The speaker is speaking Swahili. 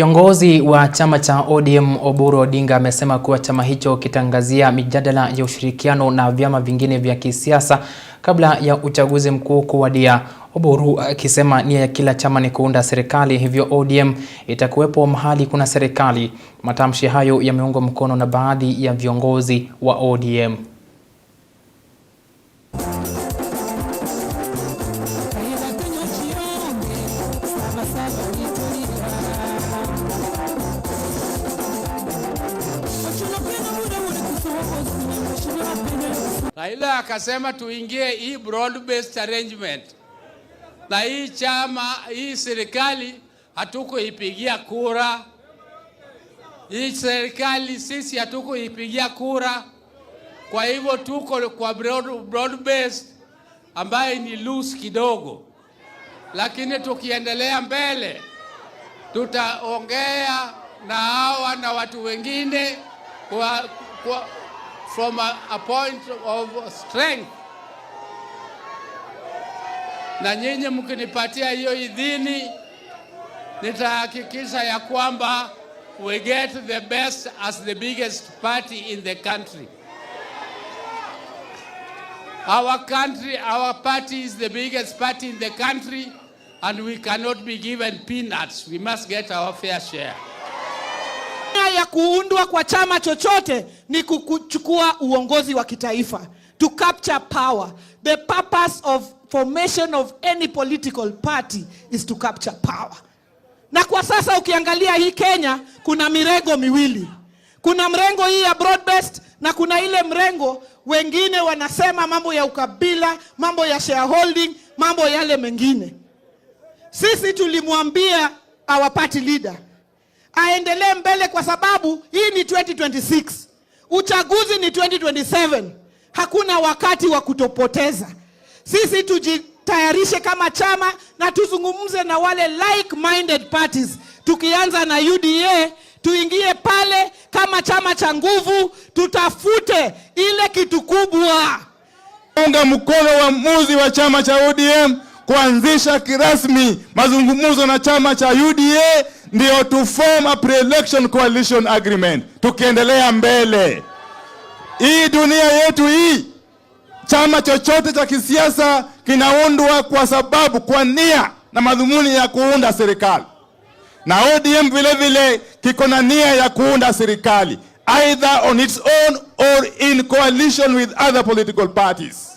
Kiongozi wa chama cha ODM Oburu Odinga amesema kuwa chama hicho kitangazia mijadala ya ushirikiano na vyama vingine vya kisiasa kabla ya uchaguzi mkuu kuwadia. Oburu akisema nia ya kila chama ni kuunda serikali, hivyo ODM itakuwepo mahali kuna serikali. Matamshi hayo yameungwa mkono na baadhi ya viongozi wa ODM. Raila akasema tuingie hii broad based arrangement. Na hii chama, hii serikali hatukuipigia kura. Hii serikali sisi hatukuipigia kura. Kwa hivyo tuko kwa broad based ambaye ni loose kidogo. Lakini tukiendelea mbele tutaongea na hawa na watu wengine from a point of strength. Na nyinyi mkinipatia hiyo idhini, nitahakikisha ya kwamba we get the best as the biggest party in the country. Our party is the biggest party in the country, and we cannot be given peanuts. We must get our fair share. Ya kuundwa kwa chama chochote ni kuchukua uongozi wa kitaifa, to capture power. The purpose of formation of any political party is to capture power. Na kwa sasa ukiangalia hii Kenya kuna mirengo miwili. Kuna mrengo hii ya broad based na kuna ile mrengo wengine wanasema mambo ya ukabila, mambo ya shareholding, mambo yale mengine. Sisi tulimwambia our party leader aendelee mbele kwa sababu hii ni 2026. Uchaguzi ni 2027. Hakuna wakati wa kutopoteza. Sisi tujitayarishe kama chama na tuzungumze na wale like-minded parties. Tukianza na UDA, tuingie pale kama chama cha nguvu, tutafute ile kitu kubwa. Unga mkono uamuzi wa chama cha ODM kuanzisha kirasmi mazungumzo na chama cha UDA ndio to form a pre-election coalition agreement. Tukiendelea mbele, hii dunia yetu hii, chama chochote cha kisiasa kinaundwa kwa sababu, kwa nia na madhumuni ya kuunda serikali. Na ODM vile vile kiko na nia ya kuunda serikali, either on its own or in coalition with other political parties.